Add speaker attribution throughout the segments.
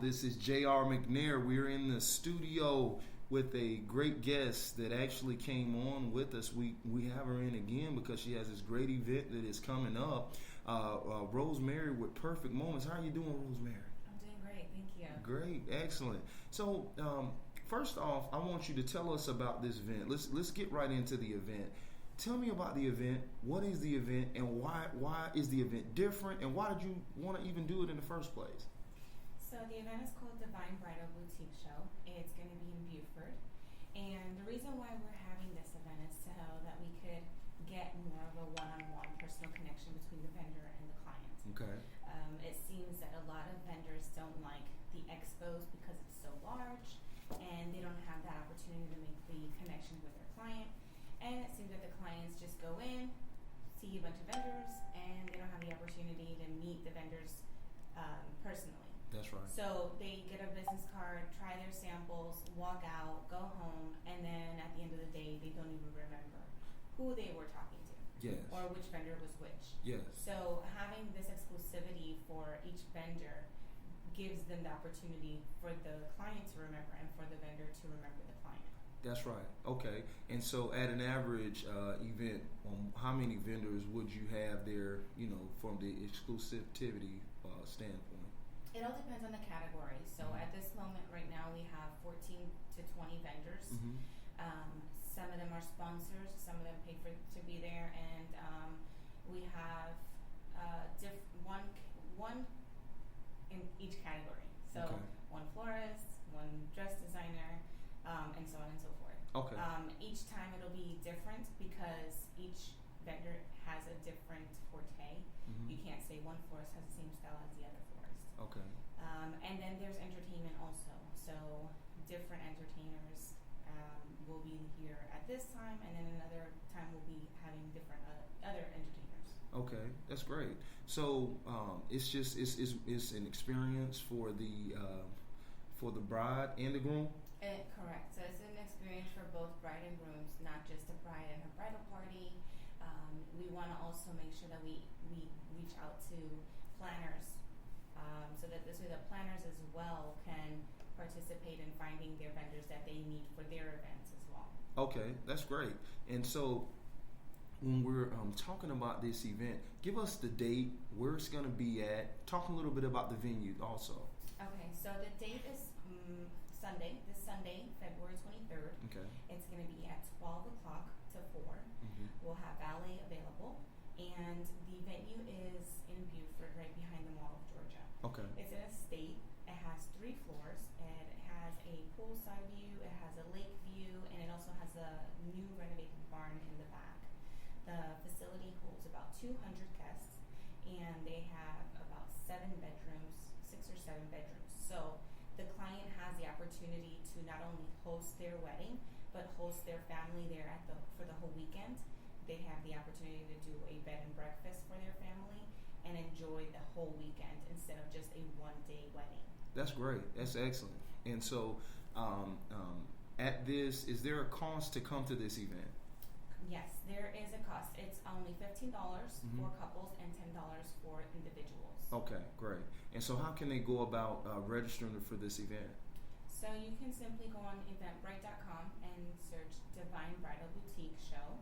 Speaker 1: This is J.R. McNair. We're in the studio with a great guest that actually came on with us. We have her in again because she has this great event that is coming up. Rosemary with Perfect Moments. How are you doing, Rosemary?
Speaker 2: I'm doing great, thank you.
Speaker 1: Great, excellent. So, first off, I want you to tell us about this event. Let's get right into the event. Tell me about the event. What is the event, and why is the event different, and why did you want to even do it in the first place?
Speaker 2: So the event is called Bridal Boutique Show. It's going to be in Beaufort, and the reason why we're having this event is so that we could get more of a one-on-one personal connection between the vendor and the client.
Speaker 1: Okay.
Speaker 2: It seems that a lot of vendors don't like the expos because it's so large, and they don't have that opportunity to make the connection with their client. And it seems that the clients just go in, see a bunch of vendors, and they don't have the opportunity to meet the vendors personally.
Speaker 1: That's right.
Speaker 2: So they get a business card, try their samples, walk out, go home, and then at the end of the day, they don't even remember who they were talking to.
Speaker 1: Yes.
Speaker 2: Or which vendor was which.
Speaker 1: Yes.
Speaker 2: So having this exclusivity for each vendor gives them the opportunity for the client to remember and for the vendor to remember the client.
Speaker 1: That's right. Okay. And so at an average event, how many vendors would you have there, from the exclusivity standpoint?
Speaker 2: It all depends on the category. So at this moment right now we have 14 to 20 vendors.
Speaker 1: Mm-hmm.
Speaker 2: Some of them are sponsors, some of them pay to be there, and we have one in each category. So
Speaker 1: okay.
Speaker 2: One florist, one dress designer, and so on and so forth.
Speaker 1: Okay.
Speaker 2: Each time it'll be different because each vendor has a different forte.
Speaker 1: Mm-hmm.
Speaker 2: You can't say one florist has the same style as the other florist.
Speaker 1: Okay.
Speaker 2: And then there's entertainment also. So different entertainers will be here at this time, and then another time we'll be having different other entertainers.
Speaker 1: Okay, that's great. So it's an experience for the bride and the groom.
Speaker 2: Correct. So it's an experience for both bride and grooms, not just the bride and her bridal party. We want to also make sure that we reach out to planners, so that this way the planners as well can participate in finding their vendors that they need for their events as well.
Speaker 1: Okay, that's great. And so when we're talking about this event, give us the date, where it's going to be at. Talk a little bit about the venue also.
Speaker 2: Okay, so the date is this Sunday, February 23rd.
Speaker 1: Okay.
Speaker 2: It's going to be at 12 o'clock to 4.
Speaker 1: Mm-hmm.
Speaker 2: We'll have valet available, and the venue is in Beaufort, right behind the Mall of Georgia.
Speaker 1: Okay.
Speaker 2: It's an estate. It has 3 floors. It has a poolside view, it has a lake view, and it also has a new renovated barn in the back. The facility holds about 200 guests, and they have about 6 or 7 bedrooms. So the client has the opportunity to not only host their wedding, but host their family there for the whole weekend. They have the opportunity to do a bed and breakfast for their family and enjoy the whole weekend instead of just a one-day wedding. That's
Speaker 1: great. That's excellent. And so at this, is there a cost to come to this event?
Speaker 2: Yes, there is a cost. It's only $15
Speaker 1: mm-hmm.
Speaker 2: for couples and $10 for individuals.
Speaker 1: Okay, great. And so how can they go about registering for this event?
Speaker 2: So you can simply go on eventbrite.com and search Divine Bridal Boutique Show.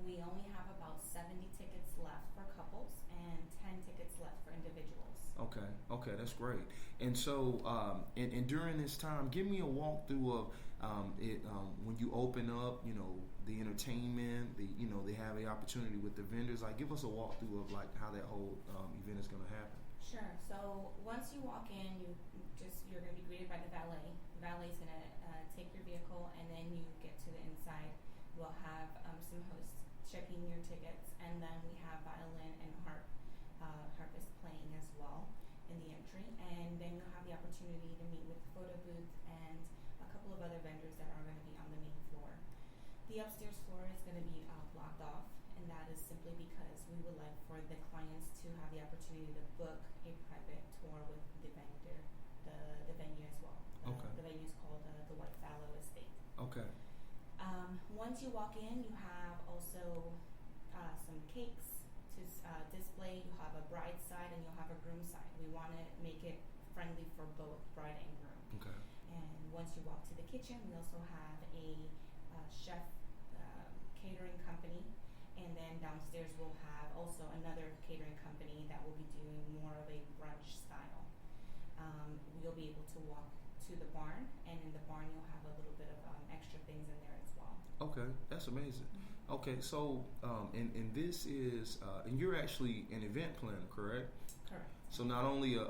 Speaker 2: We only have about 70 tickets left for couples and 10 tickets left for individuals.
Speaker 1: Okay, that's great. And so, and during this time, give me a walkthrough of when you open up, the entertainment, they have the opportunity with the vendors. Like, give us a walkthrough of how that whole event is going to happen.
Speaker 2: Sure. So once you walk in, you're going to be greeted by the valet. The valet is going to take your vehicle, and then you get to the inside. We'll have some hosts checking your tickets, and then we have violin and harpist playing as well in the entry. And then you'll have the opportunity to meet with the photo booth and a couple of other vendors that are going to be on the main floor. The upstairs floor is going to be blocked off, and that is simply because we would like for the clients to have the opportunity to book a private tour with the vendor, the venue as well.
Speaker 1: Okay.
Speaker 2: The venue is called the White Fallow Estate.
Speaker 1: Okay.
Speaker 2: Once you walk in, you have also some cakes to display. You have a bride side and you'll have a groom side. We want to make it friendly for both bride and groom.
Speaker 1: Okay.
Speaker 2: And once you walk to the kitchen, we also have a chef catering company. And then downstairs we'll have also another catering company that will be doing more of a brunch style. You'll be able to walk to the barn, and in the barn you'll have a little bit of extra things in there as well.
Speaker 1: Okay, that's amazing. Mm-hmm. Okay, so and this is and you're actually an event planner, correct?
Speaker 2: Correct.
Speaker 1: So not only a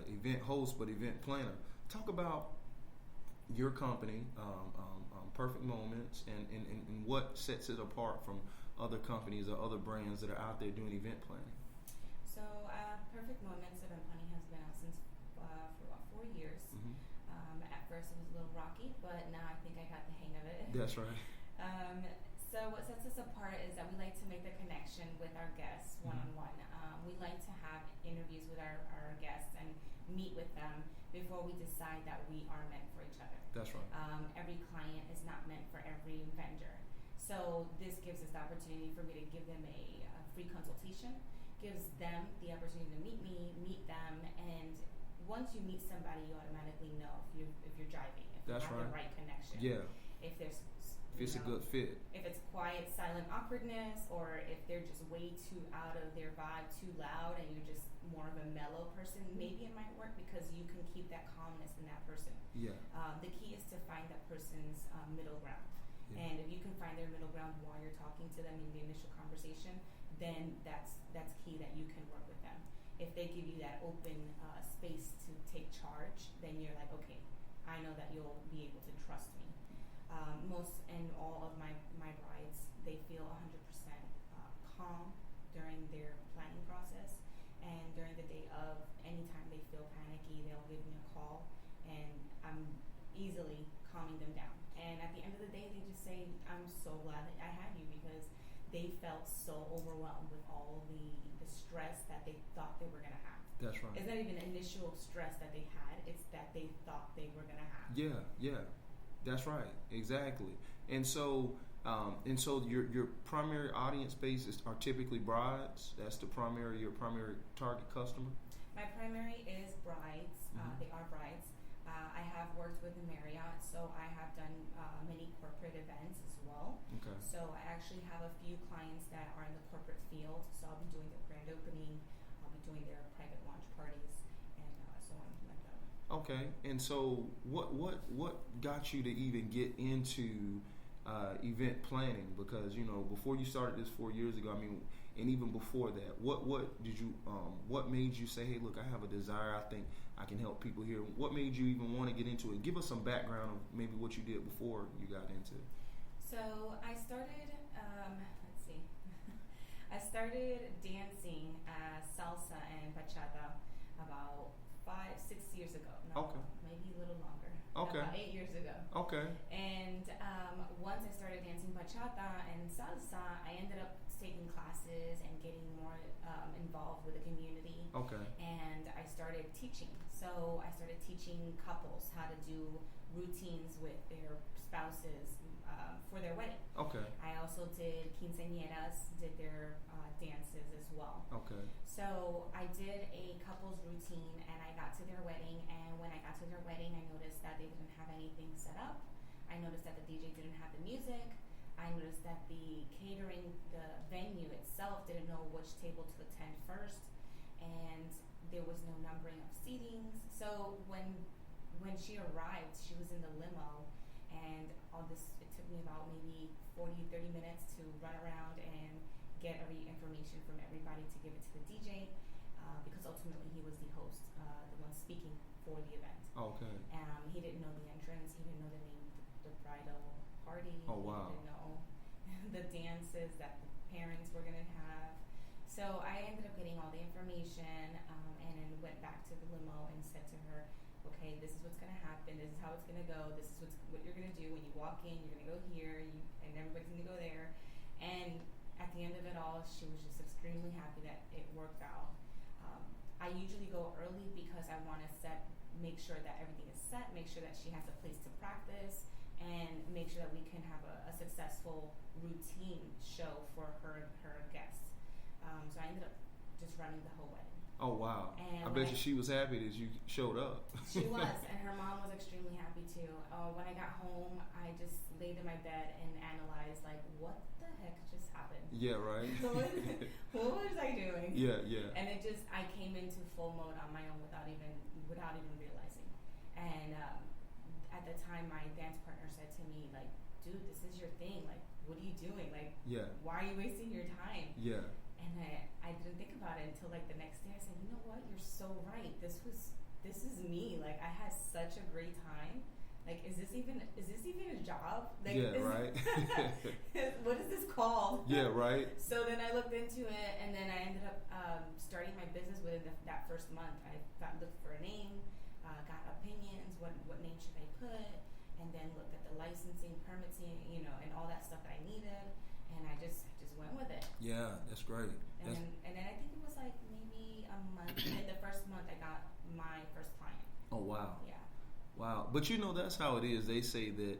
Speaker 1: event host but event planner. Talk about your company, Perfect Moments, and what sets it apart from other companies or other brands that are out there doing event planning.
Speaker 2: So Perfect Moments event planning has been out since for about 4 years.
Speaker 1: Mm-hmm.
Speaker 2: At first it was a little rocky, but now I think I got the hang of it.
Speaker 1: That's right.
Speaker 2: So what sets us apart is that we like to make the connection with our guests one-on-one. We like to have interviews with our guests and meet with them before we decide that we are meant for each other.
Speaker 1: That's right.
Speaker 2: Every client is not meant for every vendor. So this gives us the opportunity for me to give them a free consultation, gives them the opportunity to meet me, meet them, and once you meet somebody, you automatically know if you're jiving, if
Speaker 1: That's
Speaker 2: you have
Speaker 1: right.
Speaker 2: the right connection.
Speaker 1: Yeah.
Speaker 2: If there's
Speaker 1: it's a good fit.
Speaker 2: If it's quiet, silent awkwardness, or if they're just way too out of their vibe, too loud, and you're just more of a mellow person, maybe it might work because you can keep that calmness in that person.
Speaker 1: Yeah.
Speaker 2: The key is to find that person's middle ground. Yeah. And if you can find their middle ground while you're talking to them in the initial conversation, then that's key that you can work with them. If they give you that open space to take charge, then you're like, okay, I know that you'll be able to trust me. Most and all of my brides, they feel 100% calm during their planning process, and during the day of, anytime they feel panicky, they'll give me a call, and I'm easily calming them down. And at the end of the day, they just say, I'm so glad that I had you, because they felt so overwhelmed with all the stress that they thought they were going to have.
Speaker 1: That's right.
Speaker 2: It's not even initial stress that they had, it's that they thought they were going to have.
Speaker 1: Yeah. That's right, exactly. And so your primary audience base are typically brides. That's your primary target customer.
Speaker 2: My primary is brides.
Speaker 1: Mm-hmm.
Speaker 2: They are brides. I have worked with the Marriott, so I have done many corporate events as well.
Speaker 1: Okay. So
Speaker 2: I actually have a few clients that are in the corporate field. So I'll be doing their grand opening. I'll be doing their private launch parties, and so on like that.
Speaker 1: Okay, and so what got you to even get into event planning? Because before you started this 4 years ago, and even before that, what made you say, hey, look, I have a desire, I think I can help people here? What made you even want to get into it? Give us some background of maybe what you did before you got into it.
Speaker 2: So I started, I started dancing salsa and bachata about 5-6 years ago. No,
Speaker 1: okay.
Speaker 2: Maybe a little longer.
Speaker 1: Okay.
Speaker 2: About 8 years ago.
Speaker 1: Okay.
Speaker 2: And once I started dancing bachata and salsa, I ended up taking classes and getting more involved with the community.
Speaker 1: Okay.
Speaker 2: And I started teaching. So I started teaching couples how to do routines with their spouses for their wedding.
Speaker 1: Okay.
Speaker 2: I also did quinceañeras, did their dances as well.
Speaker 1: Okay.
Speaker 2: So I did a couple's routine, and I got to their wedding, and when I got to their wedding, I noticed that they didn't have anything set up. I noticed that the DJ didn't have the music. I noticed that the catering, the venue itself, didn't know which table to attend first, and there was no numbering of seatings. So when she arrived, she was in the limo, and it took me about maybe 40-30 minutes to run around and get every information from everybody to give it to the DJ, because ultimately he was the host, the one speaking for the event.
Speaker 1: Okay.
Speaker 2: He didn't know the entrance. He didn't know the name of the bridal party.
Speaker 1: Oh, wow.
Speaker 2: He didn't know the dances that the parents were going to have. So I ended up getting all the information, and then went back to the limo and said to her, okay, this is what's going to happen. This is how it's going to go. This is what you're going to do. When you walk in, you're going to go here, and everybody's going to go there. And at the end of it all, she was just extremely happy that it worked out. I usually go early because I want to make sure that everything is set, make sure that she has a place to practice, and make sure that we can have a successful routine show for her guests. So I ended up just running the whole wedding.
Speaker 1: Oh, wow.
Speaker 2: And
Speaker 1: I bet you she was happy that you showed up.
Speaker 2: She was, and her mom was extremely happy too. When I got home, I just laid in my bed and analyzed, like, what the heck just happened?
Speaker 1: Yeah, right.
Speaker 2: What was I doing?
Speaker 1: Yeah.
Speaker 2: And I came into full mode on my own without even realizing. And at the time, my dance partner said to me, like, dude, this is your thing. Like, what are you doing? Like, why are you wasting your time?
Speaker 1: Yeah.
Speaker 2: And I didn't think about it until like the next day. I said, you know what? You're so right. This is me. Like, I had such a great time. Like, is this even a job? Like,
Speaker 1: right.
Speaker 2: What is this called?
Speaker 1: Yeah, right.
Speaker 2: So then I looked into it, and then I ended up starting my business within that first month. I looked for a name, got opinions. What name should I put? And then looked at the licensing, permitting, and all that stuff that I needed. And I just went with it.
Speaker 1: Yeah, that's great.
Speaker 2: And then I think it was like maybe a month. In the first month, I got my first client.
Speaker 1: Oh, wow.
Speaker 2: Yeah.
Speaker 1: Wow. But that's how it is. They say that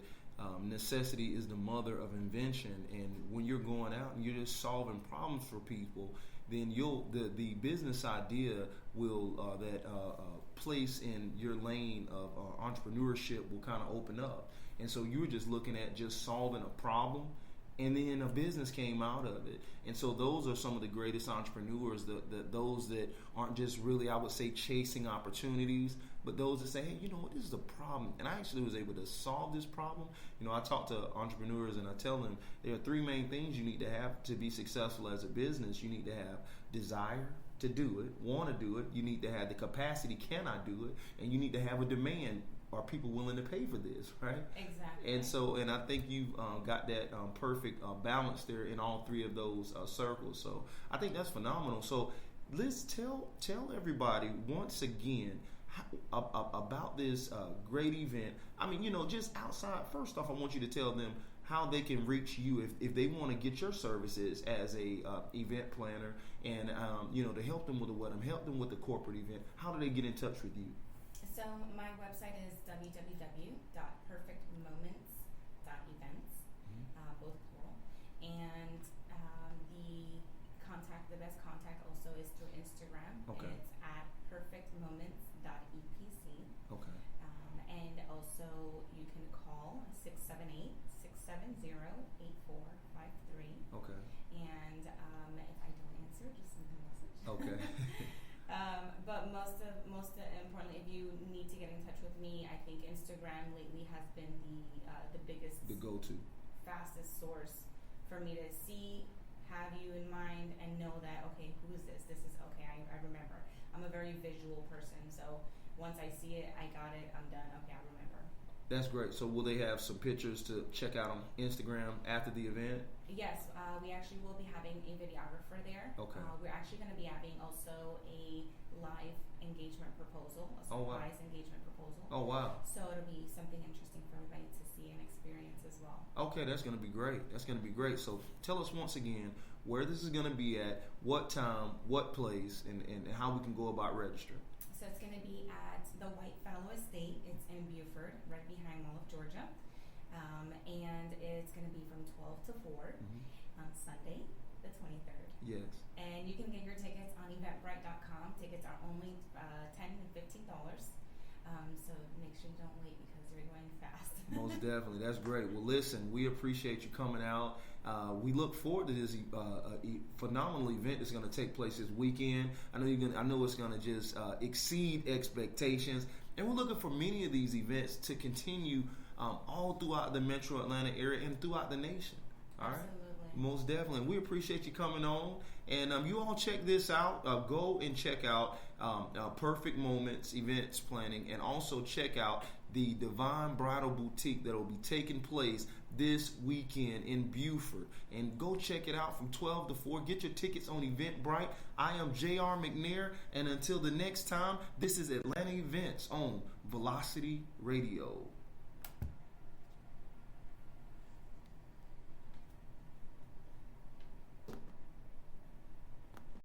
Speaker 1: necessity is the mother of invention. And when you're going out and you're just solving problems for people, then the business idea will place in your lane of entrepreneurship will kind of open up. And so you were just looking at just solving a problem, and then a business came out of it. And so those are some of the greatest entrepreneurs, those that aren't just really, I would say, chasing opportunities, but those that say, hey, you know what, this is a problem. And I actually was able to solve this problem. I talk to entrepreneurs and I tell them there are three main things you need to have to be successful as a business. You need to have desire to do it, want to do it. You need to have the capacity, can I do it? And you need to have a demand. Are people willing to pay for this, right?
Speaker 2: Exactly.
Speaker 1: And I think you've got that perfect balance there in all three of those circles. So I think that's phenomenal. So let's tell everybody once again about this great event. I mean, just outside. First off, I want you to tell them how they can reach you if they want to get your services as a event planner, and to help them with the wedding, help them with the corporate event. How do they get in touch with you?
Speaker 2: So my website is www.perfectmoments.events, both plural. And the best contact also is through Instagram.
Speaker 1: Okay.
Speaker 2: And it's at perfectmoments.epc.
Speaker 1: Okay.
Speaker 2: And also you can call 678-670-8453.
Speaker 1: Okay.
Speaker 2: And if I don't answer, just send a message.
Speaker 1: Okay.
Speaker 2: But most importantly, if you need to get in touch with me, I think Instagram lately has been the biggest,
Speaker 1: the go-to,
Speaker 2: fastest source for me to see, have you in mind, and know that, okay, who is this? This is, okay, I remember. I'm a very visual person, so once I see it, I got it, I'm done, okay, I remember.
Speaker 1: That's great. So will they have some pictures to check out on Instagram after the event?
Speaker 2: Yes, we actually will be having a videographer there.
Speaker 1: Okay.
Speaker 2: We're actually going to be having also a live engagement proposal, a surprise engagement proposal.
Speaker 1: Oh, wow.
Speaker 2: So it'll be something interesting for everybody to see and experience as well.
Speaker 1: Okay, that's going to be great. So tell us once again where this is going to be at, what time, what place, and how we can go about registering.
Speaker 2: So it's going to be at the White Fallow Estate. It's in Buford, right behind Mall of Georgia. And it's going to be from 12 to 4 on Sunday, the 23rd.
Speaker 1: Yes.
Speaker 2: And you can get your tickets on eventbrite.com. Tickets are only $10 and $15. So make sure you don't wait because they're going fast.
Speaker 1: Most definitely. That's great. Well, listen, we appreciate you coming out. We look forward to this phenomenal event that's going to take place this weekend. I know it's going to just exceed expectations. And we're looking for many of these events to continue all throughout the metro Atlanta area and throughout the nation. All right?
Speaker 2: Absolutely.
Speaker 1: Most definitely. We appreciate you coming on. And you all check this out. Go and check out Perfect Moments Events Planning, and also check out the Divine Bridal Boutique that will be taking place this weekend in Buford. And go check it out from 12 to 4. Get your tickets on Eventbrite. I am J.R. McNair, and until the next time, this is Atlanta Events on Velocity Radio.